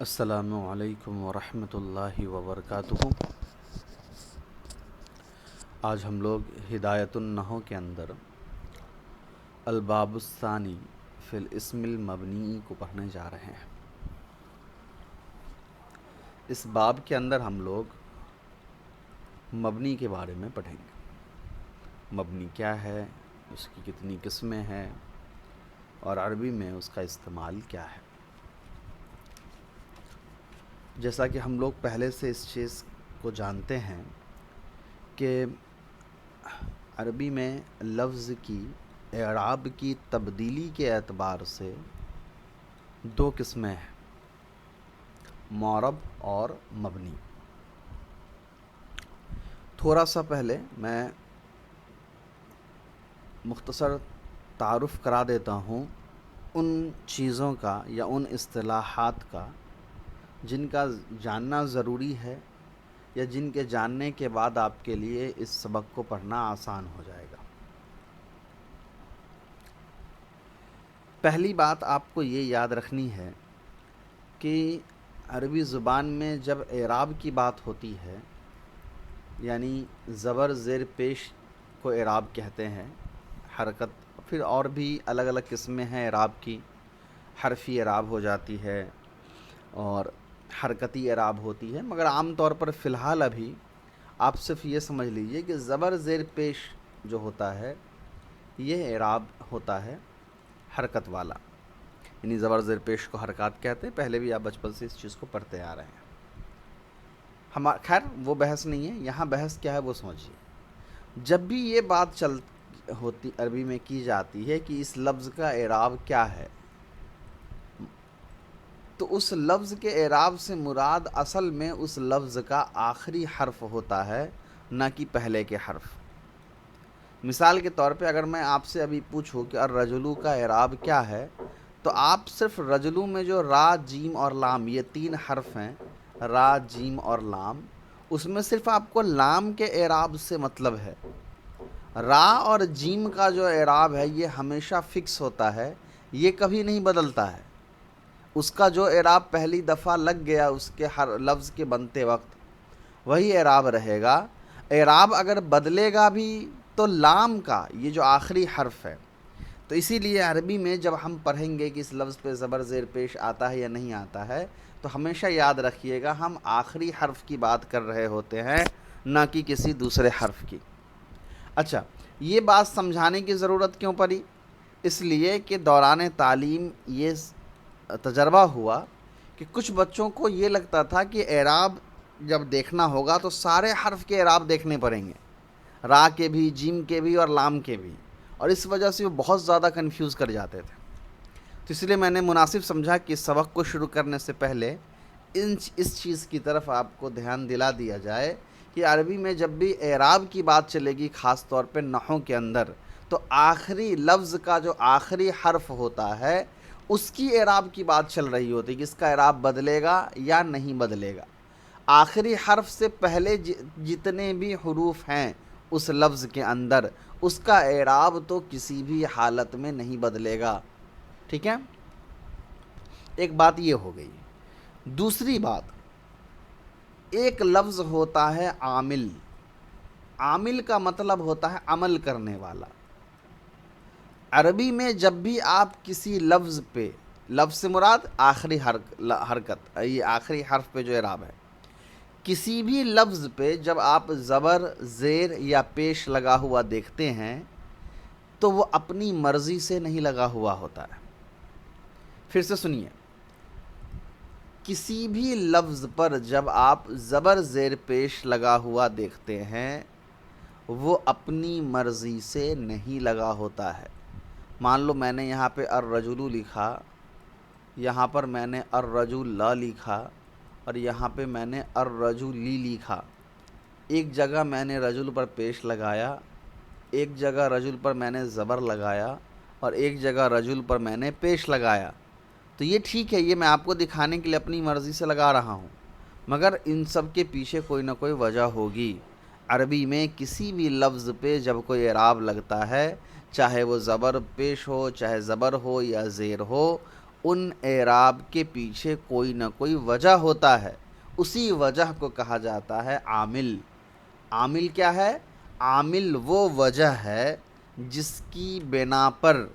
السلام علیکم ورحمۃ اللہ وبرکاتہ۔ آج ہم لوگ ہدایت النحو کے اندر الباب الثانی فی الاسم المبنی کو پڑھنے جا رہے ہیں۔ اس باب کے اندر ہم لوگ مبنی کے بارے میں پڑھیں گے۔ مبنی کیا ہے، اس کی کتنی قسمیں ہیں اور عربی میں اس کا استعمال کیا ہے۔ جیسا کہ ہم لوگ پہلے سے اس چیز کو جانتے ہیں کہ عربی میں لفظ کی اعراب کی تبدیلی کے اعتبار سے دو قسمیں ہیں، معرب اور مبنی۔ تھوڑا سا پہلے میں مختصر تعارف کرا دیتا ہوں ان چیزوں کا یا ان اصطلاحات کا جن کا جاننا ضروری ہے یا جن کے جاننے کے بعد آپ کے لیے اس سبق کو پڑھنا آسان ہو جائے گا۔ پہلی بات آپ کو یہ یاد رکھنی ہے کہ عربی زبان میں جب اعراب کی بات ہوتی ہے، یعنی زبر زیر پیش کو اعراب کہتے ہیں، حرکت پھر اور بھی الگ الگ قسمیں ہیں اعراب کی، حرفی اعراب ہو جاتی ہے اور حرکتی اعراب ہوتی ہے، مگر عام طور پر فی الحال ابھی آپ صرف یہ سمجھ لیجئے کہ زبر زیر پیش جو ہوتا ہے یہ اعراب ہوتا ہے حرکت والا، یعنی زبر زیر پیش کو حرکات کہتے ہیں۔ پہلے بھی آپ بچپن سے اس چیز کو پڑھتے آ رہے ہیں۔ خیر وہ بحث نہیں ہے، یہاں بحث کیا ہے وہ سمجھیے۔ جب بھی یہ بات ہوتی عربی میں کی جاتی ہے کہ اس لفظ کا اعراب کیا ہے، تو اس لفظ کے اعراب سے مراد اصل میں اس لفظ کا آخری حرف ہوتا ہے، نہ کہ پہلے کے حرف۔ مثال کے طور پہ اگر میں آپ سے ابھی پوچھوں کہ الرجلو کا اعراب کیا ہے، تو آپ صرف رجلو میں جو را، جیم اور لام، یہ تین حرف ہیں، را، جیم اور لام، اس میں صرف آپ کو لام کے اعراب سے مطلب ہے۔ را اور جیم کا جو اعراب ہے یہ ہمیشہ فکس ہوتا ہے، یہ کبھی نہیں بدلتا ہے۔ اس کا جو اعراب پہلی دفعہ لگ گیا اس کے ہر لفظ کے بنتے وقت وہی اعراب رہے گا۔ اعراب اگر بدلے گا بھی تو لام کا، یہ جو آخری حرف ہے، تو اسی لیے عربی میں جب ہم پڑھیں گے کہ اس لفظ پہ زبر زیر پیش آتا ہے یا نہیں آتا ہے، تو ہمیشہ یاد رکھیے گا ہم آخری حرف کی بات کر رہے ہوتے ہیں، نہ کہ کسی دوسرے حرف کی۔ اچھا، یہ بات سمجھانے کی ضرورت کیوں پڑی؟ اس لیے کہ دوران تعلیم یہ تجربہ ہوا کہ کچھ بچوں کو یہ لگتا تھا کہ اعراب جب دیکھنا ہوگا تو سارے حرف کے اعراب دیکھنے پڑیں گے، را کے بھی، جیم کے بھی اور لام کے بھی، اور اس وجہ سے وہ بہت زیادہ کنفیوز کر جاتے تھے۔ تو اس لیے میں نے مناسب سمجھا کہ اس سبق کو شروع کرنے سے پہلے اس چیز کی طرف آپ کو دھیان دلا دیا جائے کہ عربی میں جب بھی اعراب کی بات چلے گی، خاص طور پہ نحو کے اندر، تو آخری لفظ کا جو آخری حرف ہوتا ہے اس کی اعراب کی بات چل رہی ہوتی ہے کہ اس کا اعراب بدلے گا یا نہیں بدلے گا۔ آخری حرف سے پہلے جتنے بھی حروف ہیں اس لفظ کے اندر، اس کا اعراب تو کسی بھی حالت میں نہیں بدلے گا۔ ٹھیک ہے، ایک بات یہ ہو گئی۔ دوسری بات، ایک لفظ ہوتا ہے عامل۔ عامل کا مطلب ہوتا ہے عمل کرنے والا۔ عربی میں جب بھی آپ کسی لفظ پہ، لفظ سے مراد آخری حرکت، یہ آخری حرف پہ جو اعراب ہے، کسی بھی لفظ پہ جب آپ زبر، زیر یا پیش لگا ہوا دیکھتے ہیں تو وہ اپنی مرضی سے نہیں لگا ہوا ہوتا ہے۔ پھر سے سنیے، کسی بھی لفظ پر جب آپ زبر زیر پیش لگا ہوا دیکھتے ہیں وہ اپنی مرضی سے نہیں لگا ہوتا ہے۔ مان لو میں نے یہاں پہ الرجل لکھا، یہاں پر میں نے الرجل لکھا، اور یہاں پہ میں نے الرجلی لکھا۔ ایک جگہ میں نے رجل پر پیش لگایا، ایک جگہ رجل پر میں نے زبر لگایا، اور ایک جگہ رجل پر میں نے پیش لگایا۔ تو یہ ٹھیک ہے، یہ میں آپ کو دکھانے کے لیے اپنی مرضی سے لگا رہا ہوں، مگر ان سب کے پیچھے کوئی نہ کوئی وجہ ہوگی۔ عربی میں کسی بھی لفظ پہ جب کوئی اعراب لگتا ہے، چاہے وہ زبر پیش ہو، چاہے زبر ہو یا زیر ہو، ان اعراب کے پیچھے کوئی نہ کوئی وجہ ہوتا ہے، اسی وجہ کو کہا جاتا ہے عامل۔ عامل کیا ہے؟ عامل وہ وجہ ہے جس کی بنا پر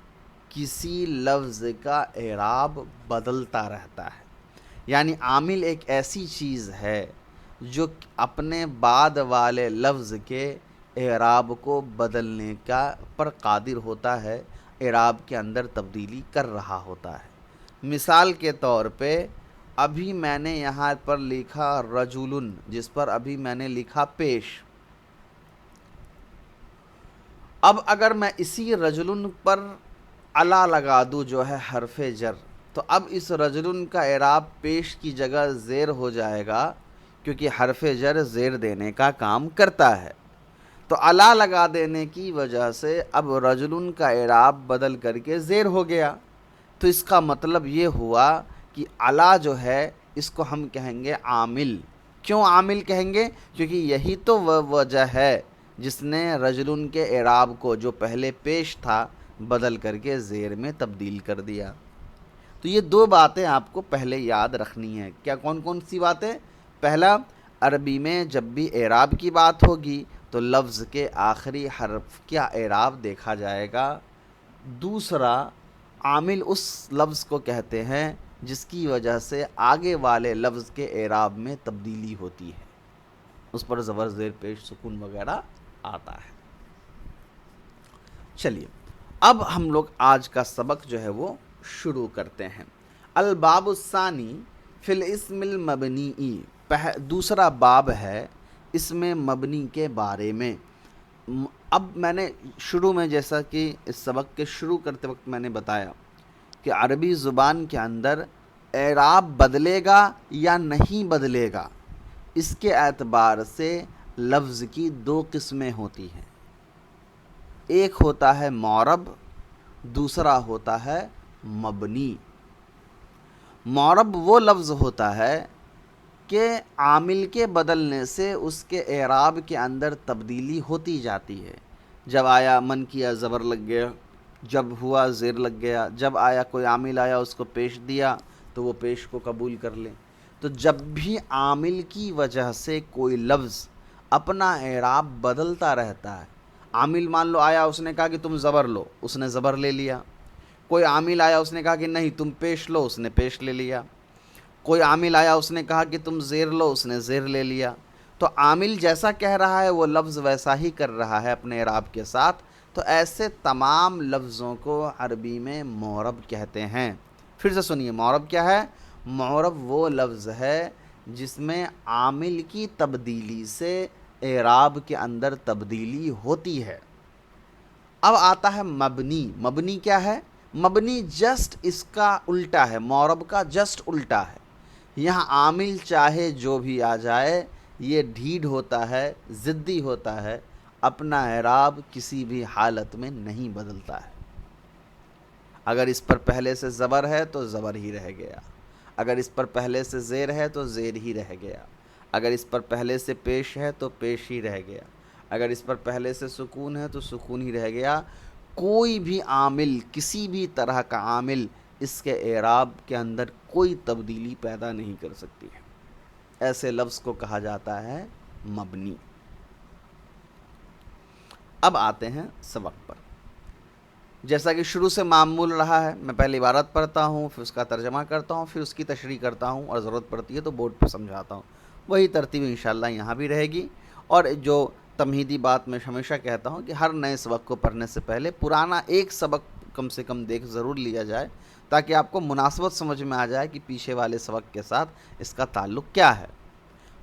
کسی لفظ کا اعراب بدلتا رہتا ہے۔ یعنی عامل ایک ایسی چیز ہے جو اپنے بعد والے لفظ کے اعراب کو بدلنے کا پر قادر ہوتا ہے، اعراب کے اندر تبدیلی کر رہا ہوتا ہے۔ مثال کے طور پہ ابھی میں نے یہاں پر لکھا رجلن، جس پر ابھی میں نے لکھا پیش۔ اب اگر میں اسی رجلن پر علا لگا دوں جو ہے حرف جر، تو اب اس رجلن کا اعراب پیش کی جگہ زیر ہو جائے گا، کیونکہ حرف جر زیر دینے کا کام کرتا ہے۔ تو علا لگا دینے کی وجہ سے اب رجلن کا اعراب بدل کر کے زیر ہو گیا۔ تو اس کا مطلب یہ ہوا کہ علا جو ہے اس کو ہم کہیں گے عامل۔ کیوں عامل کہیں گے؟ کیونکہ یہی تو وہ وجہ ہے جس نے رجلن کے اعراب کو جو پہلے پیش تھا بدل کر کے زیر میں تبدیل کر دیا۔ تو یہ دو باتیں آپ کو پہلے یاد رکھنی ہیں۔ کیا کون کون سی باتیں؟ پہلا، عربی میں جب بھی اعراب کی بات ہوگی تو لفظ کے آخری حرف کا اعراب دیکھا جائے گا۔ دوسرا، عامل اس لفظ کو کہتے ہیں جس کی وجہ سے آگے والے لفظ کے اعراب میں تبدیلی ہوتی ہے، اس پر زبر زیر پیش سکون وغیرہ آتا ہے۔ چلیے اب ہم لوگ آج کا سبق جو ہے وہ شروع کرتے ہیں۔ الباب الثانی فی الاسم المبنی، دوسرا باب ہے اسم مبنی کے بارے میں۔ اب میں نے شروع میں جیسا کہ اس سبق کے شروع کرتے وقت میں نے بتایا کہ عربی زبان کے اندر اعراب بدلے گا یا نہیں بدلے گا، اس کے اعتبار سے لفظ کی دو قسمیں ہوتی ہیں۔ ایک ہوتا ہے معرب، دوسرا ہوتا ہے مبنی۔ معرب وہ لفظ ہوتا ہے کہ عامل کے بدلنے سے اس کے اعراب کے اندر تبدیلی ہوتی جاتی ہے۔ جب آیا من کیا زبر لگ گیا، جب ہوا زیر لگ گیا، جب آیا کوئی عامل آیا اس کو پیش دیا تو وہ پیش کو قبول کر لیں۔ تو جب بھی عامل کی وجہ سے کوئی لفظ اپنا اعراب بدلتا رہتا ہے، عامل مان لو آیا اس نے کہا کہ تم زبر لو، اس نے زبر لے لیا۔ کوئی عامل آیا اس نے کہا کہ نہیں تم پیش لو، اس نے پیش لے لیا۔ کوئی عامل آیا اس نے کہا کہ تم زیر لو، اس نے زیر لے لیا۔ تو عامل جیسا کہہ رہا ہے وہ لفظ ویسا ہی کر رہا ہے اپنے اعراب کے ساتھ۔ تو ایسے تمام لفظوں کو عربی میں معرب کہتے ہیں۔ پھر سے سنیے، معرب کیا ہے؟ معرب وہ لفظ ہے جس میں عامل کی تبدیلی سے اعراب کے اندر تبدیلی ہوتی ہے۔ اب آتا ہے مبنی۔ مبنی کیا ہے؟ مبنی جسٹ اس کا الٹا ہے، معرب کا جسٹ الٹا ہے۔ یہاں عامل چاہے جو بھی آ جائے یہ ڈھیڑ ہوتا ہے، ضدی ہوتا ہے، اپنا اعراب کسی بھی حالت میں نہیں بدلتا ہے۔ اگر اس پر پہلے سے زبر ہے تو زبر ہی رہ گیا، اگر اس پر پہلے سے زیر ہے تو زیر ہی رہ گیا، اگر اس پر پہلے سے پیش ہے تو پیش ہی رہ گیا، اگر اس پر پہلے سے سکون ہے تو سکون ہی رہ گیا۔ کوئی بھی عامل، کسی بھی طرح کا عامل اس کے اعراب کے اندر کوئی تبدیلی پیدا نہیں کر سکتی ہے۔ ایسے لفظ کو کہا جاتا ہے مبنی۔ اب آتے ہیں سبق پر۔ جیسا کہ شروع سے معمول رہا ہے، میں پہلے عبارت پڑھتا ہوں، پھر اس کا ترجمہ کرتا ہوں، پھر اس کی تشریح کرتا ہوں، اور ضرورت پڑتی ہے تو بورڈ پہ سمجھاتا ہوں۔ وہی ترتیب انشاءاللہ یہاں بھی رہے گی۔ اور جو تمہیدی بات میں ہمیشہ کہتا ہوں کہ ہر نئے سبق کو پڑھنے سے پہلے پرانا ایک سبق کم سے کم دیکھ ضرور لیا جائے، تاکہ آپ کو مناسبت سمجھ میں آ جائے کہ پیچھے والے سبق کے ساتھ اس کا تعلق کیا ہے۔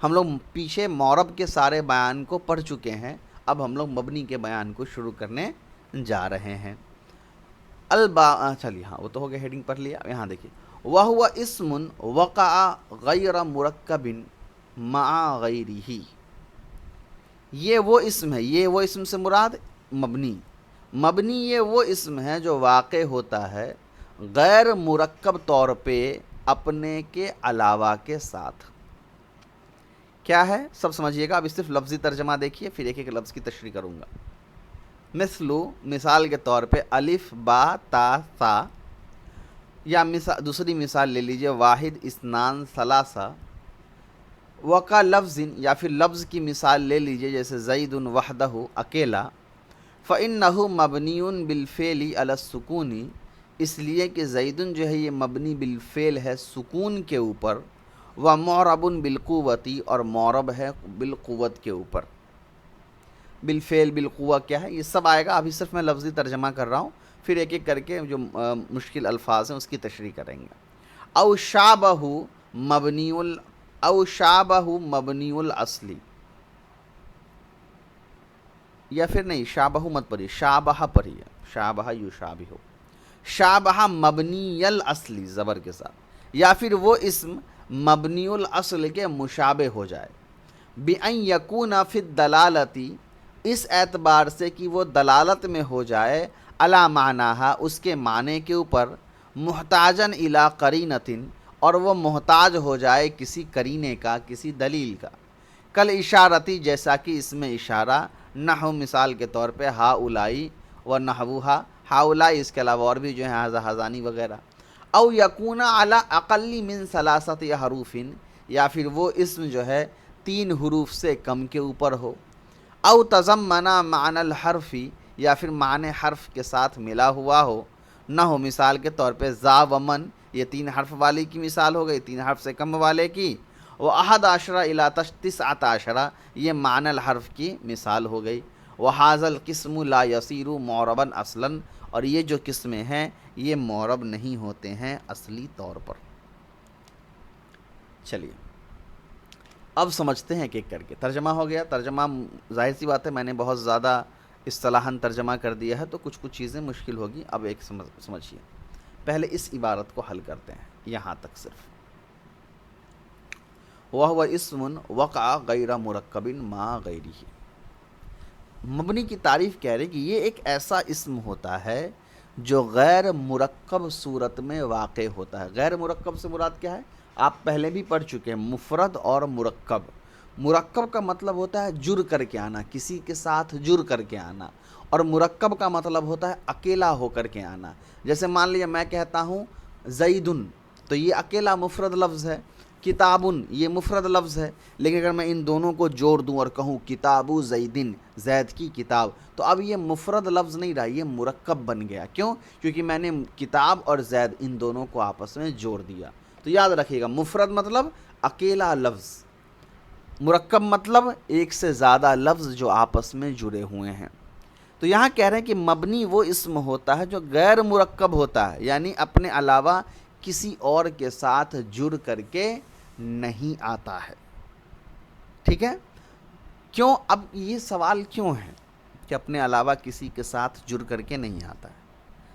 ہم لوگ پیچھے معرب کے سارے بیان کو پڑھ چکے ہیں، اب ہم لوگ مبنی کے بیان کو شروع کرنے جا رہے ہیں۔ چلیے ہاں وہ تو ہو گیا، ہیڈنگ پڑھ لیا۔ یہاں دیکھیے، وَهُوَ اسم وقع غیر مرکب مع غیرہ، یہ وہ اسم ہے، یہ وہ اسم سے مراد مبنی۔ مبنی یہ وہ اسم ہے جو واقع ہوتا ہے غیر مرکب طور پہ اپنے کے علاوہ کے ساتھ۔ کیا ہے سب سمجھیے گا، اب صرف لفظی ترجمہ دیکھیے، پھر ایک ایک لفظ کی تشریح کروں گا۔ مثال کے طور پہ الف با تا ثا یا دوسری مثال لے لیجئے، واحد اسنان ثلاثہ وقع لفظ، یا پھر لفظ کی مثال لے لیجئے جیسے زید وحدہ اکیلا، فإنہ مبنی بالفعل علی السکون، اس لیے کہ زید جو ہے یہ مبنی بالفعل ہے سکون کے اوپر، و معرب بالقوتی، اور معرب ہے بالقوت کے اوپر۔ بالفعل بالقوہ کیا ہے یہ سب آئے گا، ابھی صرف میں لفظی ترجمہ کر رہا ہوں، پھر ایک ایک کر کے جو مشکل الفاظ ہیں اس کی تشریح کریں گے۔ او شابہ مبنی او شابہ مبنی الاصلی، یا پھر نہیں شابہ مت پڑھیے، شابہ پڑھیے، شابہ یشابہ، شابہ مبنی الاصلی زبر کے ساتھ، یا پھر وہ اسم مبنی الاصل کے مشابہ ہو جائے، بِأَن یکون فی الدلالتی، اس اعتبار سے کہ وہ دلالت میں ہو جائے، علی معناہا، اس کے معنی کے اوپر، محتاجن الی قرینۃ، اور وہ محتاج ہو جائے کسی قرینے کا، کسی دلیل کا، کل اشارتی، جیسا کہ اس میں اشارہ، نحو مثال کے طور پہ ہا اولائی و نحوہا، ہا اولائی اس کے علاوہ اور بھی جو ہیں ہذا ہذانی وغیرہ، او یکون علی اقل من ثلاثت حروف، یا پھر وہ اسم جو ہے 3 حروف سے کم کے اوپر ہو، او تضمنا معنی الحرف، یا پھر معنی حرف کے ساتھ ملا ہوا ہو، نہ ہو مثال کے طور پہ ذا و من، یہ 3 حرف والے کی مثال ہو گئی، 3 حرف سے کم والے کی، و احد عشرہ الی تسعۃ عشرہ، یہ معنی الحرف کی مثال ہو گئی، وہذا القسم لا یصیر معربا اصلا، اور یہ جو قسمیں ہیں یہ معرب نہیں ہوتے ہیں اصلی طور پر۔ چلیے اب سمجھتے ہیں ایک ایک کر کے۔ ترجمہ ہو گیا، ترجمہ ظاہر سی بات ہے میں نے بہت زیادہ اصطلاحاً ترجمہ کر دیا ہے تو کچھ چیزیں مشکل ہوگی، اب ایک سمجھیے۔ پہلے اس عبارت کو حل کرتے ہیں یہاں تک صرف، وَهُوَ اسم وقع غیر مرکب ما غیرہ، مبنی کی تعریف کہہ رہے کہ یہ ایک ایسا اسم ہوتا ہے جو غیر مرکب صورت میں واقع ہوتا ہے۔ غیر مرکب سے مراد کیا ہے؟ آپ پہلے بھی پڑھ چکے ہیں، مفرد اور مرکب۔ مرکب کا مطلب ہوتا ہے جر کر کے آنا، کسی کے ساتھ جر کر کے آنا، اور مرکب کا مطلب ہوتا ہے اکیلا ہو کر کے آنا۔ جیسے مان لیجیے میں کہتا ہوں زیدن، تو یہ اکیلا مفرد لفظ ہے، کتابن یہ مفرد لفظ ہے، لیکن اگر میں ان دونوں کو جوڑ دوں اور کہوں کتاب زیدن، زید کی کتاب، تو اب یہ مفرد لفظ نہیں رہا، یہ مرکب بن گیا۔ کیوں؟ کیونکہ میں نے کتاب اور زید ان دونوں کو آپس میں جوڑ دیا۔ تو یاد رکھیے گا، مفرد مطلب اکیلا لفظ، مرکب مطلب ایک سے زیادہ لفظ جو آپس میں جڑے ہوئے ہیں۔ تو یہاں کہہ رہے ہیں کہ مبنی وہ اسم ہوتا ہے جو غیر مرکب ہوتا ہے، یعنی اپنے علاوہ کسی اور کے ساتھ جڑ کر کے نہیں آتا ہے۔ ٹھیک ہے؟ کیوں؟ اب یہ سوال کیوں ہے کہ اپنے علاوہ کسی کے ساتھ جڑ کر کے نہیں آتا ہے؟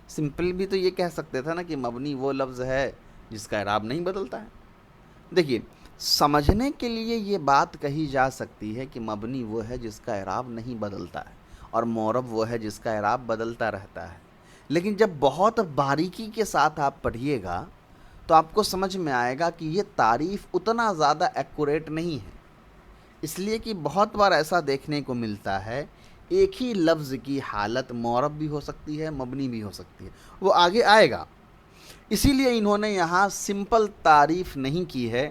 سمپل بھی تو یہ کہہ سکتے تھا نا کہ مبنی وہ لفظ ہے جس کا اعراب نہیں بدلتا ہے۔ دیکھیے سمجھنے کے لیے یہ بات کہی جا سکتی ہے کہ مبنی وہ ہے جس کا اعراب نہیں بدلتا ہے، اور معرب وہ ہے جس کا اعراب بدلتا رہتا ہے، لیکن جب بہت باریکی کے ساتھ آپ پڑھیے گا تو آپ کو سمجھ میں آئے گا کہ یہ تعریف اتنا زیادہ ایکوریٹ نہیں ہے، اس لیے کہ بہت بار ایسا دیکھنے کو ملتا ہے ایک ہی لفظ کی حالت معرب بھی ہو سکتی ہے، مبنی بھی ہو سکتی ہے، وہ آگے آئے گا۔ اسی لیے انہوں نے یہاں سمپل تعریف نہیں کی ہے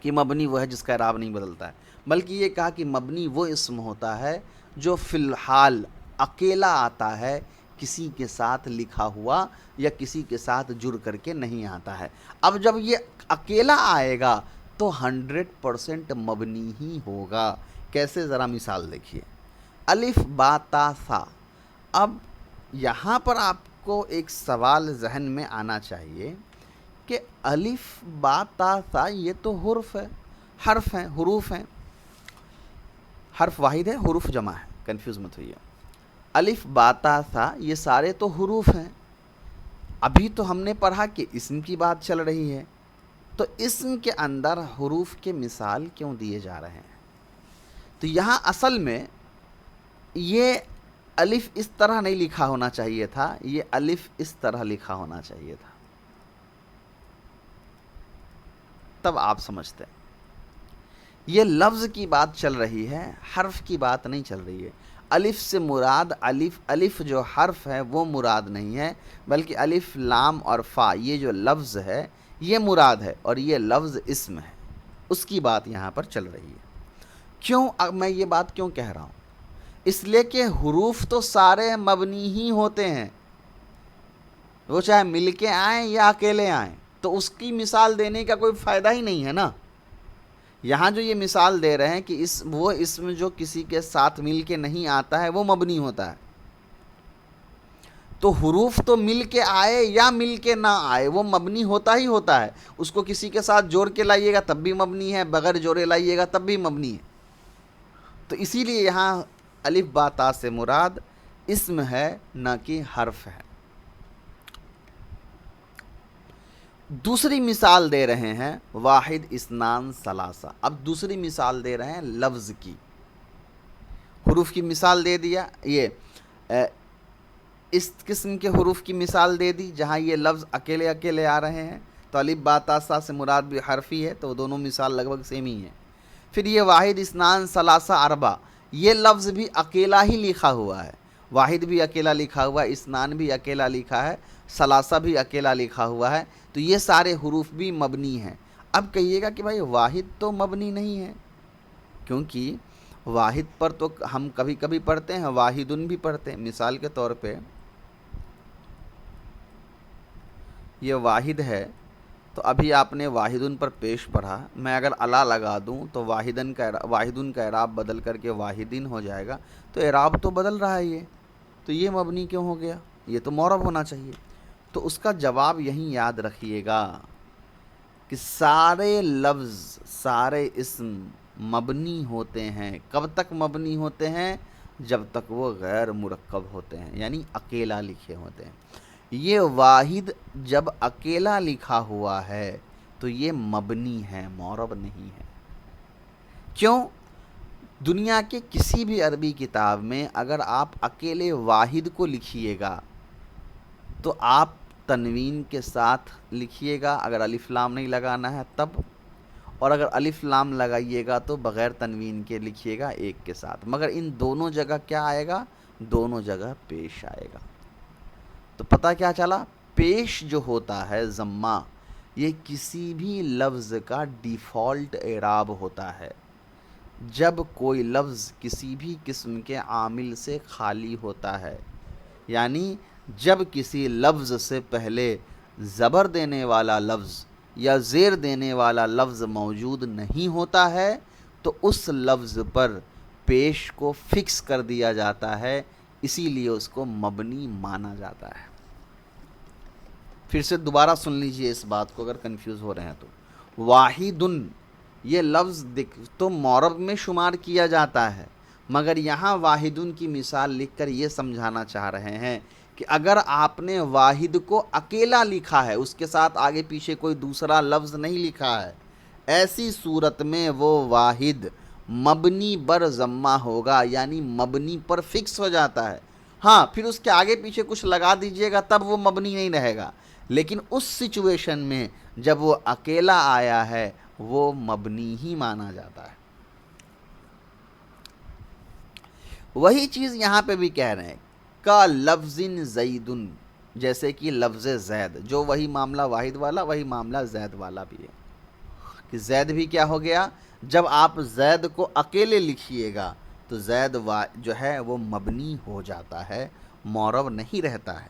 کہ مبنی وہ ہے جس کا اعراب نہیں بدلتا ہے، بلکہ یہ کہا کہ مبنی وہ اسم ہوتا ہے جو فی الحال اکیلا آتا ہے، کسی کے ساتھ لکھا ہوا یا کسی کے ساتھ جڑ کر کے نہیں آتا ہے۔ اب جب یہ اکیلا آئے گا تو 100% مبنی ہی ہوگا۔ کیسے؟ ذرا مثال دیکھیے، الف با تا ثا۔ اب یہاں پر آپ کو ایک سوال ذہن میں آنا چاہیے کہ الف با تا ثا یہ تو حرف ہے، حرف ہیں، حروف ہیں، حرف واحد ہے، حروف جمع ہے، کنفیوز مت ہوئیے۔ الف با تا ثا یہ سارے تو حروف ہیں۔ ابھی تو ہم نے پڑھا کہ اسم کی بات چل رہی ہے، تو اسم کے اندر حروف کے مثال کیوں دیے جا رہے ہیں؟ تو یہاں اصل میں یہ الف اس طرح نہیں لکھا ہونا چاہیے تھا، یہ الف اس طرح لکھا ہونا چاہیے تھا، تب آپ سمجھتے ہیں۔ یہ لفظ کی بات چل رہی ہے، حرف کی بات نہیں چل رہی ہے۔ الف سے مراد الف جو حرف ہے وہ مراد نہیں ہے، بلکہ الف لام اور فا یہ جو لفظ ہے یہ مراد ہے، اور یہ لفظ اسم ہے، اس کی بات یہاں پر چل رہی ہے۔ کیوں میں یہ بات کیوں کہہ رہا ہوں؟ اس لیے کہ حروف تو سارے مبنی ہی ہوتے ہیں، وہ چاہے مل کے آئیں یا اکیلے آئیں، تو اس کی مثال دینے کا کوئی فائدہ ہی نہیں ہے نا۔ یہاں جو یہ مثال دے رہے ہیں کہ وہ اسم جو کسی کے ساتھ مل کے نہیں آتا ہے وہ مبنی ہوتا ہے، تو حروف تو مل کے آئے یا مل کے نہ آئے وہ مبنی ہوتا ہی ہوتا ہے۔ اس کو کسی کے ساتھ جوڑ کے لائیے گا تب بھی مبنی ہے، بغیر جوڑے لائیے گا تب بھی مبنی ہے۔ تو اسی لیے یہاں الف با تا سے مراد اسم ہے نہ کہ حرف ہے۔ دوسری مثال دے رہے ہیں واحد اثنان ثلاثہ، اب دوسری مثال دے رہے ہیں لفظ کی۔ حروف کی مثال دے دیا، یہ اس قسم کے حروف کی مثال دے دی جہاں یہ لفظ اکیلے اکیلے آ رہے ہیں، تو الف با تا سا سے مراد بھی حرفی ہے، تو دونوں مثال لگ بھگ سیم ہی ہیں۔ پھر یہ واحد اثنان ثلاثہ اربع، یہ لفظ بھی اکیلا ہی لکھا ہوا ہے، واحد بھی اکیلا لکھا ہوا ہے، اثنان بھی اکیلا لکھا ہے، ثلاثہ بھی اکیلا لکھا ہوا ہے، تو یہ سارے حروف بھی مبنی ہیں۔ اب کہیے گا کہ بھائی واحد تو مبنی نہیں ہے، کیونکہ واحد پر تو ہم کبھی کبھی پڑھتے ہیں واحدن بھی پڑھتے ہیں۔ مثال کے طور پہ یہ واحد ہے، تو ابھی آپ نے واحدن پر پیش پڑھا، میں اگر الا لگا دوں تو واحدن کا اعراب بدل کر کے واحدین ہو جائے گا، تو اعراب تو بدل رہا ہے، تو یہ مبنی کیوں ہو گیا؟ یہ تو معرب ہونا چاہیے۔ تو اس کا جواب یہیں یاد رکھیے گا کہ سارے لفظ سارے اسم مبنی ہوتے ہیں۔ کب تک مبنی ہوتے ہیں؟ جب تک وہ غیر مرکب ہوتے ہیں، یعنی اکیلا لکھے ہوتے ہیں۔ یہ واحد جب اکیلا لکھا ہوا ہے تو یہ مبنی ہے، معرب نہیں ہے۔ کیوں؟ دنیا کے کسی بھی عربی کتاب میں اگر آپ اکیلے واحد کو لکھیے گا تو آپ تنوین کے ساتھ لکھیے گا، اگر الف لام نہیں لگانا ہے تب، اور اگر الف لام لگائیے گا تو بغیر تنوین کے لکھیے گا ایک کے ساتھ، مگر ان دونوں جگہ کیا آئے گا؟ دونوں جگہ پیش آئے گا۔ تو پتہ کیا چلا؟ پیش جو ہوتا ہے ضمہ، یہ کسی بھی لفظ کا ڈیفالٹ اعراب ہوتا ہے۔ جب کوئی لفظ کسی بھی قسم کے عامل سے خالی ہوتا ہے، یعنی جب کسی لفظ سے پہلے زبر دینے والا لفظ یا زیر دینے والا لفظ موجود نہیں ہوتا ہے، تو اس لفظ پر پیش کو فکس کر دیا جاتا ہے، اسی لیے اس کو مبنی مانا جاتا ہے۔ پھر سے دوبارہ سن لیجئے اس بات کو اگر کنفیوز ہو رہے ہیں تو۔ واحدن یہ لفظ تو معرب میں شمار کیا جاتا ہے، مگر یہاں واحدن کی مثال لکھ کر یہ سمجھانا چاہ رہے ہیں کہ اگر آپ نے واحد کو اکیلا لکھا ہے، اس کے ساتھ آگے پیچھے کوئی دوسرا لفظ نہیں لکھا ہے، ایسی صورت میں وہ واحد مبنی بر ضمہ ہوگا، یعنی مبنی پر فکس ہو جاتا ہے۔ ہاں پھر اس کے آگے پیچھے کچھ لگا دیجئے گا تب وہ مبنی نہیں رہے گا، لیکن اس سچویشن میں جب وہ اکیلا آیا ہے وہ مبنی ہی مانا جاتا ہے۔ وہی چیز یہاں پہ بھی کہہ رہے ہیں کا لفظ زیدن، جیسے کہ لفظ زید، جو وہی معاملہ واحد والا وہی معاملہ زید والا بھی ہے، کہ زید بھی کیا ہو گیا؟ جب آپ زید کو اکیلے لکھیے گا تو زید جو ہے وہ مبنی ہو جاتا ہے، معرب نہیں رہتا ہے۔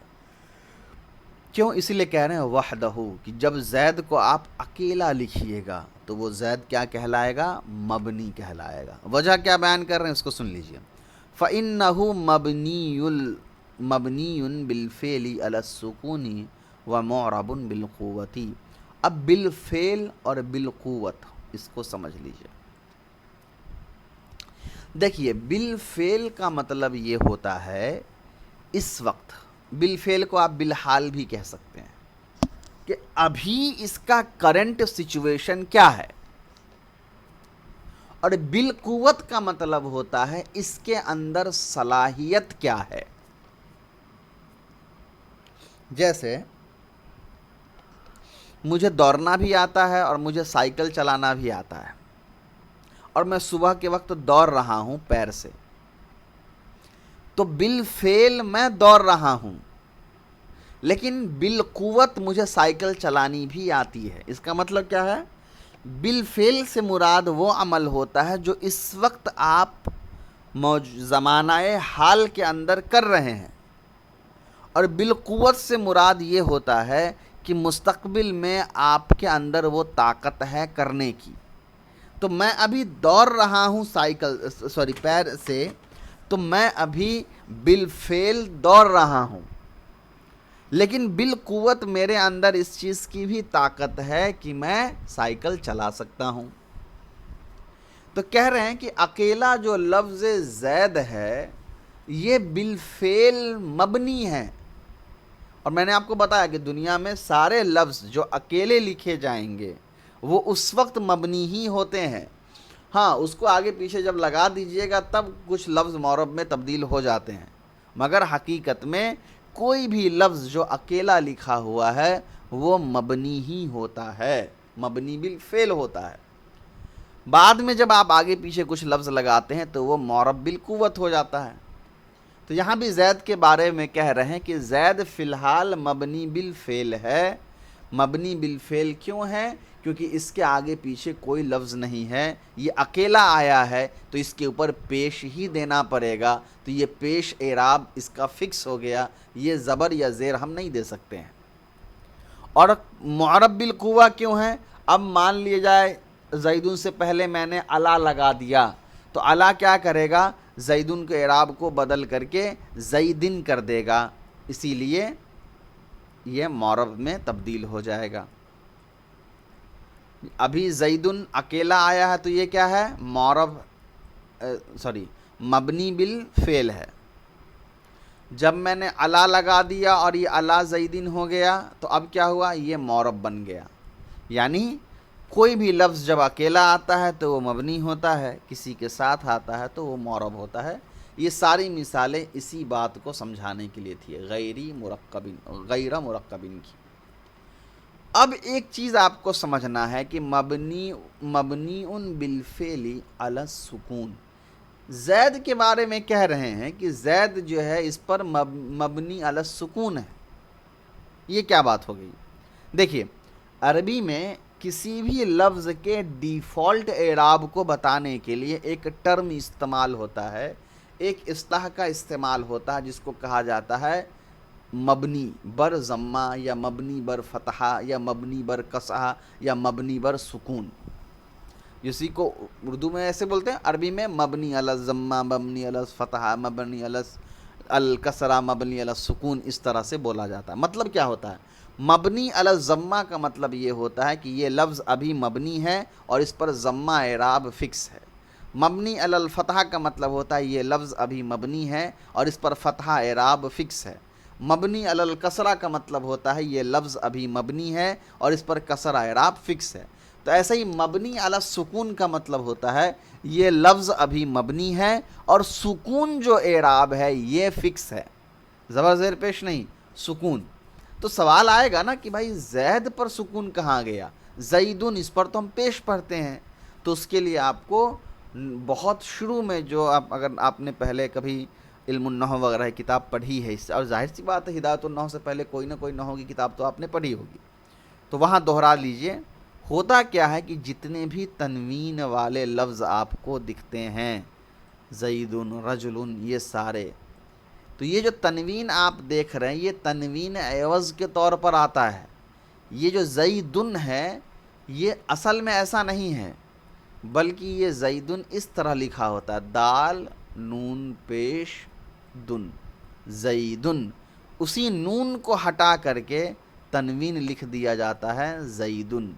کیوں؟ اس لیے کہہ رہے ہیں وحدہ، کہ جب زید کو آپ اکیلا لکھیے گا تو وہ زید کیا کہلائے گا؟ مبنی کہلائے گا۔ وجہ کیا بیان کر رہے ہیں اس کو سن لیجئے۔ فَإِنَّهُ مَبْنِيٌ بِالْفِعْلِ عَلَى السُّكُونِ وَمُعْرَبٌ بِالْقُوَّةِ۔ اب بالفعل اور بالقوت اس کو سمجھ لیجئے۔ دیکھیے بالفعل کا مطلب یہ ہوتا ہے اس وقت، بالفعل کو آپ بالحال بھی کہہ سکتے ہیں کہ ابھی اس کا کرنٹ سچویشن کیا ہے، اور بالقوت کا مطلب ہوتا ہے اس کے اندر صلاحیت کیا ہے۔ جیسے مجھے دوڑنا بھی آتا ہے اور مجھے سائیکل چلانا بھی آتا ہے، اور میں صبح کے وقت دوڑ رہا ہوں پیر سے، تو بالفعل میں دوڑ رہا ہوں، لیکن بالقوت مجھے سائیکل چلانی بھی آتی ہے۔ اس کا مطلب کیا ہے؟ بالفعل سے مراد وہ عمل ہوتا ہے جو اس وقت آپ زمانہ حال کے اندر کر رہے ہیں، اور بالقوت سے مراد یہ ہوتا ہے کہ مستقبل میں آپ کے اندر وہ طاقت ہے کرنے کی۔ تو میں ابھی دوڑ رہا ہوں پیر سے، تو میں ابھی بالفعل دوڑ رہا ہوں، لیکن بالقوت میرے اندر اس چیز کی بھی طاقت ہے کہ میں سائیکل چلا سکتا ہوں۔ تو کہہ رہے ہیں کہ اکیلا جو لفظ زید ہے یہ بالفعل مبنی ہے، اور میں نے آپ کو بتایا کہ دنیا میں سارے لفظ جو اکیلے لکھے جائیں گے وہ اس وقت مبنی ہی ہوتے ہیں۔ ہاں، اس کو آگے پیچھے جب لگا دیجئے گا تب کچھ لفظ معرب میں تبدیل ہو جاتے ہیں، مگر حقیقت میں کوئی بھی لفظ جو اکیلا لکھا ہوا ہے وہ مبنی ہی ہوتا ہے، مبنی بالفعل ہوتا ہے۔ بعد میں جب آپ آگے پیچھے کچھ لفظ لگاتے ہیں تو وہ معرب بالقوت ہو جاتا ہے۔ تو یہاں بھی زید کے بارے میں کہہ رہے ہیں کہ زید فی الحال مبنی بالفعل ہے۔ مبنی بالفعل کیوں ہے؟ کیونکہ اس کے آگے پیچھے کوئی لفظ نہیں ہے، یہ اکیلا آیا ہے تو اس کے اوپر پیش ہی دینا پڑے گا، تو یہ پیش اعراب اس کا فکس ہو گیا، یہ زبر یا زیر ہم نہیں دے سکتے ہیں۔ اور معرب بالقوہ کیوں ہے؟ اب مان لیے جائے زیدن سے پہلے میں نے الا لگا دیا، تو الا کیا کرے گا؟ زیدن کے اعراب کو بدل کر کے زیدن کر دے گا، اسی لیے یہ معرب میں تبدیل ہو جائے گا۔ ابھی زیدن اکیلا آیا ہے تو یہ کیا ہے؟ مبنی بالفعل ہے۔ جب میں نے الا لگا دیا اور یہ الا زیدن ہو گیا تو اب کیا ہوا؟ یہ معرب بن گیا۔ یعنی کوئی بھی لفظ جب اکیلا آتا ہے تو وہ مبنی ہوتا ہے، کسی کے ساتھ آتا ہے تو وہ معرب ہوتا ہے۔ یہ ساری مثالیں اسی بات کو سمجھانے کے لیے تھی، غیر مرکبین کی۔ اب ایک چیز آپ کو سمجھنا ہے کہ مبنی بالفعل علی السکون، زید کے بارے میں کہہ رہے ہیں کہ زید جو ہے اس پر مبنی علی السکون ہے۔ یہ کیا بات ہو گئی؟ دیکھیے، عربی میں کسی بھی لفظ کے ڈیفالٹ اعراب کو بتانے کے لیے ایک ٹرم استعمال ہوتا ہے، ایک اصطلاح کا استعمال ہوتا ہے جس کو کہا جاتا ہے مبنی بر ضمہ، یا مبنی بر فتحہ، یا مبنی بر کسرہ، یا مبنی بر سکون۔ اسی کو اردو میں ایسے بولتے ہیں، عربی میں مبنی علی الضمہ، مبنی علی الفتحہ، مبنی علی الکسرہ، مبنی علی السکون، اس طرح سے بولا جاتا ہے۔ مطلب کیا ہوتا ہے؟ مبنی علی الضمہ کا مطلب یہ ہوتا ہے کہ یہ لفظ ابھی مبنی ہے اور اس پر ضمہ اعراب فکس ہے۔ مبنی علی الفتحہ کا مطلب ہوتا ہے یہ لفظ ابھی مبنی ہے اور اس پر فتحہ اعراب فکس ہے۔ مبنی علی الکسرہ کا مطلب ہوتا ہے یہ لفظ ابھی مبنی ہے اور اس پر کسرہ اعراب فکس ہے۔ تو ایسے ہی مبنی علی السکون کا مطلب ہوتا ہے یہ لفظ ابھی مبنی ہے اور سکون جو اعراب ہے یہ فکس ہے، زبر زیر پیش نہیں، سکون۔ تو سوال آئے گا نا کہ بھائی زید پر سکون کہاں گیا؟ زیدن اس پر تو ہم پیش پڑھتے ہیں۔ تو اس کے لیے آپ کو بہت شروع میں جو اگر آپ نے پہلے کبھی علم النحو وغیرہ کتاب پڑھی ہے، اور ظاہر سی بات ہے ہدایت النحو سے پہلے کوئی نہ کوئی نحو کی کتاب تو آپ نے پڑھی ہوگی، تو وہاں دوہرا لیجئے۔ ہوتا کیا ہے کہ جتنے بھی تنوین والے لفظ آپ کو دکھتے ہیں، زیدن، رجل، یہ سارے، تو یہ جو تنوین آپ دیکھ رہے ہیں یہ تنوین عوض کے طور پر آتا ہے۔ یہ جو زیدن ہے یہ اصل میں ایسا نہیں ہے، بلکہ یہ زیدن اس طرح لکھا ہوتا ہے، دال نون پیش دن، زیدن، اسی نون کو ہٹا کر کے تنوین لکھ دیا جاتا ہے زیدن۔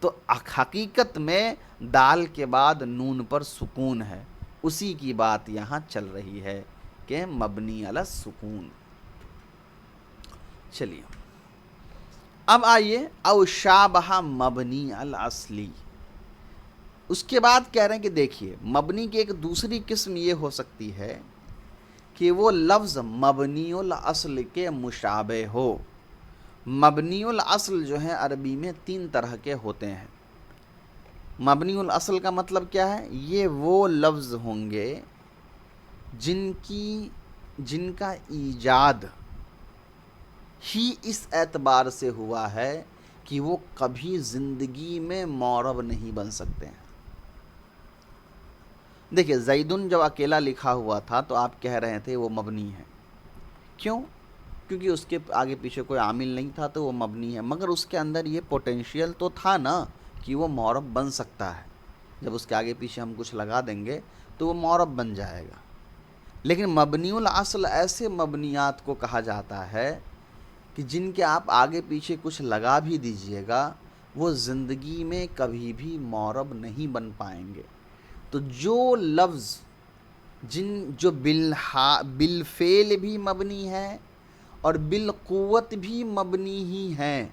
تو حقیقت میں دال کے بعد نون پر سکون ہے، اسی کی بات یہاں چل رہی ہے کہ مبنی علی السکون۔ چلیے اب آئیے او شابہ مبنی الاصلی۔ اس کے بعد کہہ رہے ہیں کہ دیکھیے مبنی کی ایک دوسری قسم یہ ہو سکتی ہے کہ وہ لفظ مبنی الاصل کے مشابہ ہو۔ مبنی الاصل جو ہے عربی میں 3 طرح کے ہوتے ہیں۔ مبنی الاصل کا مطلب کیا ہے؟ یہ وہ لفظ ہوں گے جن کا ایجاد ہی اس اعتبار سے ہوا ہے کہ وہ کبھی زندگی میں معرب نہیں بن سکتے ہیں۔ دیکھیے زیدن جب اکیلا لکھا ہوا تھا تو آپ کہہ رہے تھے وہ مبنی ہے، کیوں؟ کیونکہ اس کے آگے پیچھے کوئی عامل نہیں تھا تو وہ مبنی ہے، مگر اس کے اندر یہ پوٹینشیل تو تھا نا کہ وہ معرب بن سکتا ہے۔ جب اس کے آگے پیچھے ہم کچھ لگا دیں گے تو وہ معرب بن جائے گا۔ لیکن مبنی الاصل ایسے مبنیات کو کہا جاتا ہے کہ جن کے آپ آگے پیچھے کچھ لگا بھی دیجئے گا وہ زندگی میں کبھی بھی معرب نہیں بن پائیں گے۔ تو جو لفظ جو بالفعل بھی مبنی ہے اور بالقوت بھی مبنی ہی ہیں،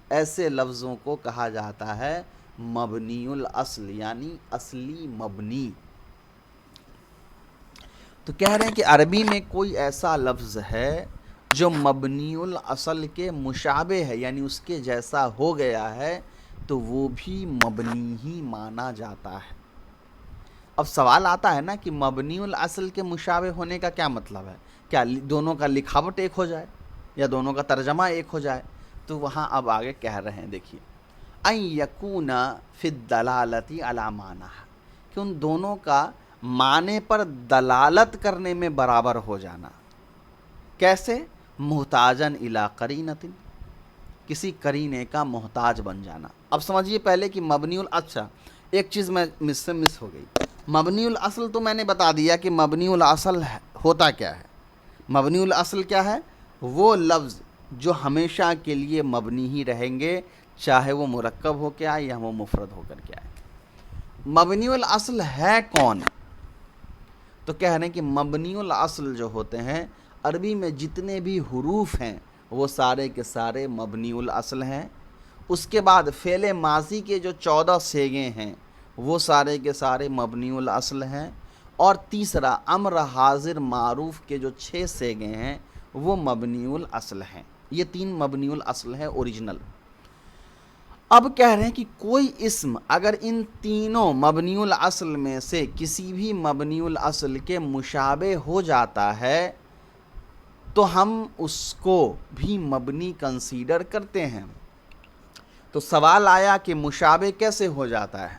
ایسے لفظوں کو کہا جاتا ہے مبنی الاصل، یعنی اصلی مبنی۔ تو کہہ رہے ہیں کہ عربی میں کوئی ایسا لفظ ہے جو مبنی الاصل کے مشابہ ہے، یعنی اس کے جیسا ہو گیا ہے تو وہ بھی مبنی ہی مانا جاتا ہے۔ اب سوال آتا ہے نا کہ مبنی الاصل کے مشابہ ہونے کا کیا مطلب ہے؟ کیا دونوں کا لکھاوٹ ایک ہو جائے یا دونوں کا ترجمہ ایک ہو جائے؟ تو وہاں اب آگے کہہ رہے ہیں، دیکھیے ان یکون فی الدلالۃ علی معنی، کہ ان دونوں کا معنی پر دلالت کرنے میں برابر ہو جانا۔ کیسے؟ محتاجن الی قرینۃ، کسی قرینے کا محتاج بن جانا۔ اب سمجھیے پہلے کہ مبنی الاصل، ایک چیز میں مس ہو گئی۔ مبنی الاصل تو میں نے بتا دیا کہ مبنی الاصل ہوتا کیا ہے۔ مبنی الاصل کیا ہے؟ وہ لفظ جو ہمیشہ کے لیے مبنی ہی رہیں گے، چاہے وہ مرکب ہو کے آئے یا وہ مفرد ہو کر کے آئے۔ مبنی الاصل ہے کون؟ تو کہہ رہے ہیں کہ مبنی الاصل جو ہوتے ہیں عربی میں جتنے بھی حروف ہیں وہ سارے کے سارے مبنی الاصل ہیں۔ اس کے بعد فعل ماضی کے جو 14 صیغے ہیں وہ سارے کے سارے مبنی الاصل ہیں، اور تیسرا امر حاضر معروف کے جو 6 صیغے ہیں وہ مبنی الاصل ہیں۔ یہ 3 مبنی الاصل ہیں اوریجنل۔ اب کہہ رہے ہیں کہ کوئی اسم اگر ان تینوں مبنی الاصل میں سے کسی بھی مبنی الاصل کے مشابہ ہو جاتا ہے تو ہم اس کو بھی مبنی کنسیڈر کرتے ہیں۔ تو سوال آیا کہ مشابہ کیسے ہو جاتا ہے؟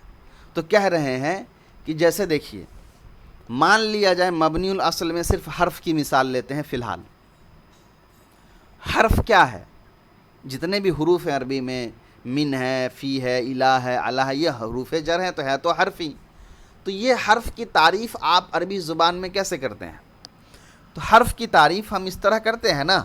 تو کہہ رہے ہیں کہ جیسے دیکھیے مان لیا جائے مبنی الاصل میں صرف حرف کی مثال لیتے ہیں فی الحال۔ حرف کیا ہے؟ جتنے بھی حروف ہیں عربی میں، من ہے، فی ہے، الہ ہے، علی ہے، یہ حروف جر ہیں تو ہے تو حرف ہی۔ تو یہ حرف کی تعریف آپ عربی زبان میں کیسے کرتے ہیں؟ تو حرف کی تعریف ہم اس طرح کرتے ہیں نا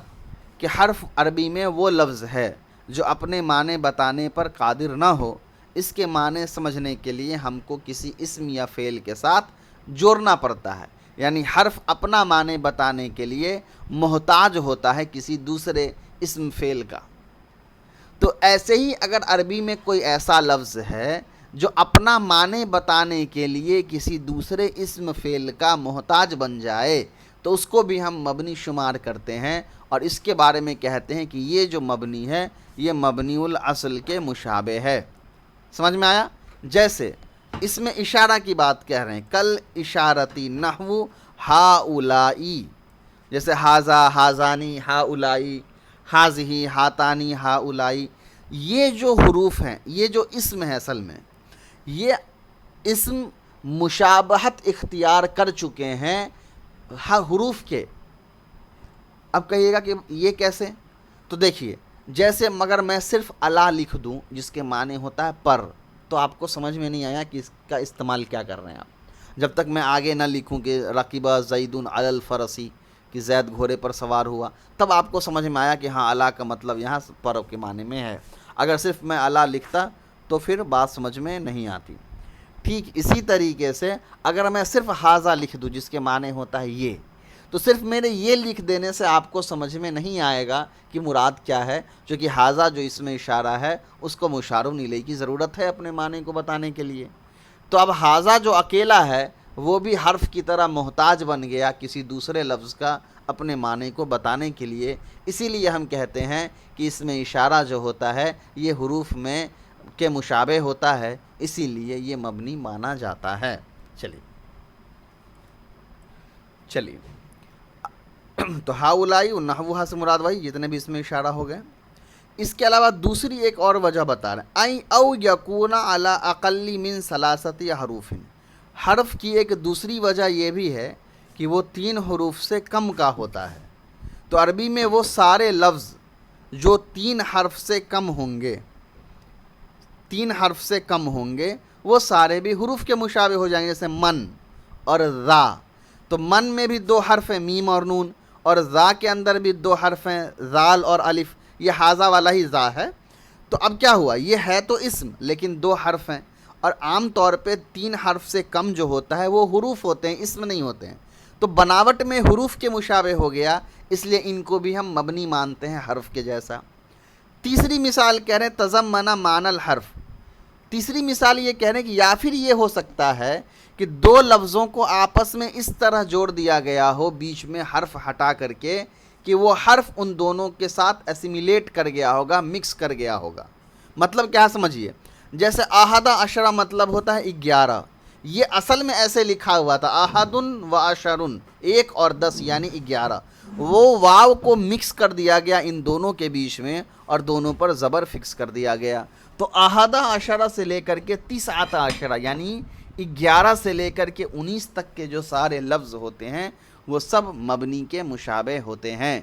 کہ حرف عربی میں وہ لفظ ہے جو اپنے معنی بتانے پر قادر نہ ہو، اس کے معنی سمجھنے کے لیے ہم کو کسی اسم یا فعل کے ساتھ جوڑنا پڑتا ہے، یعنی حرف اپنا معنی بتانے کے لیے محتاج ہوتا ہے کسی دوسرے اسم فعل کا۔ تو ایسے ہی اگر عربی میں کوئی ایسا لفظ ہے جو اپنا معنی بتانے کے لیے کسی دوسرے اسم فعل کا محتاج بن جائے تو اس کو بھی ہم مبنی شمار کرتے ہیں، اور اس کے بارے میں کہتے ہیں کہ یہ جو مبنی ہے یہ مبنی الاصل کے مشابہ ہے۔ سمجھ میں آیا؟ جیسے اس میں اشارہ کی بات کہہ رہے ہیں، کل اشارتی نحو ہاؤلائی، جیسے ہاذا، ہاذانی، ہاؤلائی، ہاذہی، ہاتانی، ہاؤلائی، یہ جو حروف ہیں، یہ جو اسم ہے اصل میں یہ اسم مشابہت اختیار کر چکے ہیں حروف کے۔ اب کہیے گا کہ یہ کیسے؟ تو دیکھیے جیسے مگر میں صرف الا لکھ دوں جس کے معنی ہوتا ہے پر، تو آپ کو سمجھ میں نہیں آیا کہ اس کا استعمال کیا کر رہے ہیں آپ۔ جب تک میں آگے نہ لکھوں کہ رقیبہ زیدن علی الفرسی، کہ زید گھوڑے پر سوار ہوا، تب آپ کو سمجھ میں آیا کہ ہاں الا کا مطلب یہاں پر کے معنی میں ہے۔ اگر صرف میں الا لکھتا تو پھر بات سمجھ میں نہیں آتی۔ ٹھیک اسی طریقے سے اگر میں صرف ہاذا لکھ دوں جس کے معنی ہوتا ہے یہ، تو صرف میرے یہ لکھ دینے سے آپ کو سمجھ میں نہیں آئے گا کہ مراد کیا ہے، چونکہ ہاذا جو اس میں اشارہ ہے اس کو مشار الیہ کی ضرورت ہے اپنے معنی کو بتانے کے لیے۔ تو اب ہاذا جو اکیلا ہے وہ بھی حرف کی طرح محتاج بن گیا کسی دوسرے لفظ کا اپنے معنی کو بتانے کے لیے، اسی لیے ہم کہتے ہیں کہ اس میں اشارہ جو ہوتا ہے یہ حروف میں کے مشابہ ہوتا ہے، اسی لیے یہ مبنی مانا جاتا ہے۔ چلیے چلیے تو ہاؤلائی و نحوہا سے مراد وہی جتنے بھی اس میں اشارہ ہو گئے. اس کے علاوہ دوسری ایک اور وجہ بتا رہے ہیں او یکون علی اقل من ثلاثت حروف. حرف کی ایک دوسری وجہ یہ بھی ہے کہ وہ 3 حروف سے کم کا ہوتا ہے. تو عربی میں وہ سارے لفظ جو 3 حرف سے کم ہوں گے 3 حرف سے کم ہوں گے وہ سارے بھی حروف کے مشابہ ہو جائیں گے. جیسے من اور ذا، تو من میں بھی 2 حرف ہیں میم اور نون، اور ذا کے اندر بھی 2 حرف ہیں ذال اور الف. یہ حاذا والا ہی ذا ہے. تو اب کیا ہوا، یہ ہے تو اسم لیکن 2 حرف ہیں، اور عام طور پہ 3 حرف سے کم جو ہوتا ہے وہ حروف ہوتے ہیں، اسم نہیں ہوتے ہیں. تو بناوٹ میں حروف کے مشابہ ہو گیا، اس لیے ان کو بھی ہم مبنی مانتے ہیں حرف کے جیسا. تیسری مثال کہہ رہے ہیں تضمن معنی الحرف. تیسری مثال یہ کہہ رہے ہیں کہ یا پھر یہ ہو سکتا ہے کہ 2 لفظوں کو آپس میں اس طرح جوڑ دیا گیا ہو بیچ میں حرف ہٹا کر کے کہ وہ حرف ان دونوں کے ساتھ ایسیمیلیٹ کر گیا ہوگا، مکس کر گیا ہوگا. مطلب کیا سمجھیے، جیسے احد عشرہ مطلب ہوتا ہے 11، یہ اصل میں ایسے لکھا ہوا تھا احد و عشرن 1 اور 10 یعنی 11. وہ واو کو مکس کر دیا گیا ان دونوں کے بیچ میں اور دونوں پر زبر فکس کر دیا گیا. تو احد عشرہ سے لے کر کے 30 عشرہ یعنی 11 سے لے کر کے 19 تک کے جو سارے لفظ ہوتے ہیں وہ سب مبنی کے مشابہ ہوتے ہیں.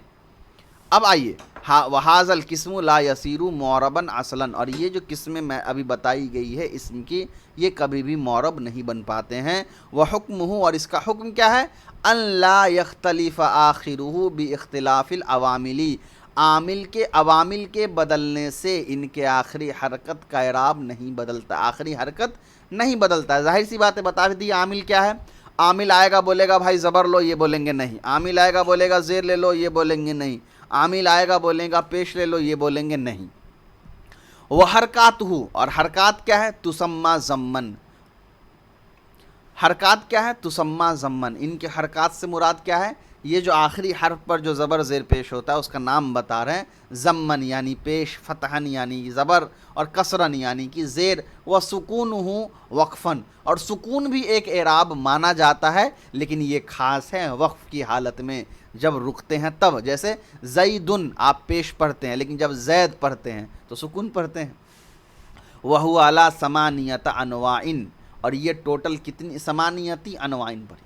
اب آئیے وَهَذَا الْقِسْمُ لَا يَصِيرُ مُعْرَبًا اصلاً، اور یہ جو قسمیں میں ابھی بتائی گئی ہے اسم کی، یہ کبھی بھی معرب نہیں بن پاتے ہیں. وَحُكْمُهُ، اور اس کا حکم کیا ہے، أَن لَا يَخْتَلِفَ آخِرُهُ بِاخْتِلَافِ الْعَوَامِلِ، عامل کے عوامل کے بدلنے سے ان کے آخری حرکت کا اعراب نہیں بدلتا، آخری حرکت نہیں بدلتا ہے. ظاہر سی بات ہے، بتا دی عامل کیا ہے. عامل آئے گا بولے گا بھائی زبر لو، یہ بولیں گے نہیں. عامل آئے گا بولے گا زیر لے لو، یہ بولیں گے نہیں. عامل آئے گا بولیں گا پیش لے لو، یہ بولیں گے نہیں. وہ حرکات ہو، اور حرکات کیا ہے، تسمہ ضمن. حرکات کیا ہے، تسمہ ضمن. ان کے حرکات سے مراد کیا ہے، یہ جو آخری حرف پر جو زبر زیر پیش ہوتا ہے اس کا نام بتا رہے ہیں. ضمن یعنی پیش، فتحن یعنی زبر، اور کسرن یعنی کہ زیر. و سکون ہوں وقفن، اور سکون بھی ایک اعراب مانا جاتا ہے لیکن یہ خاص ہے وقف کی حالت میں، جب رکتے ہیں تب. جیسے زیدن آپ پیش پڑھتے ہیں لیکن جب زید پڑھتے ہیں تو سکون پڑھتے ہیں. وہو اعلیٰ ثمانیۃ انواع، اور یہ ٹوٹل کتنی ثمانیتی انواع پر،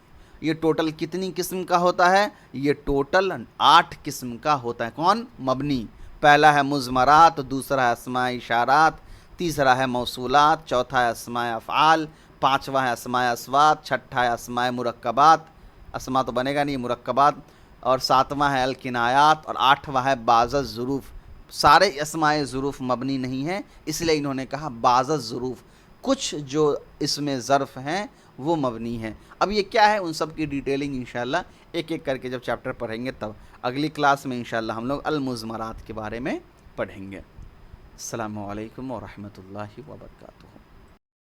یہ ٹوٹل کتنی قسم کا ہوتا ہے، یہ ٹوٹل 8 قسم کا ہوتا ہے. کون، مبنی. پہلا ہے مضمرات، دوسرا ہے اسماء اشارات، تیسرا ہے موصولات، چوتھا ہے اسماء افعال، پانچواں ہے اسماء اصوات، چھٹا ہے اسماء مرکبات، اسماء تو بنے گا نہیں، مرکبات، اور ساتواں ہے الکنایات، اور آٹھواں ہے بعض الظروف. سارے اسماء ظروف مبنی نہیں ہیں، اس لیے انہوں نے کہا بعض الظروف، کچھ جو اس میں ظرف ہیں وہ مبنی ہیں. اب یہ کیا ہے ان سب کی ڈیٹیلنگ انشاءاللہ ایک ایک کر کے جب چیپٹر پڑھیں گے تب اگلی کلاس میں انشاءاللہ ہم لوگ المضمرات کے بارے میں پڑھیں گے. السلام علیکم ورحمۃ اللہ وبرکاتہ.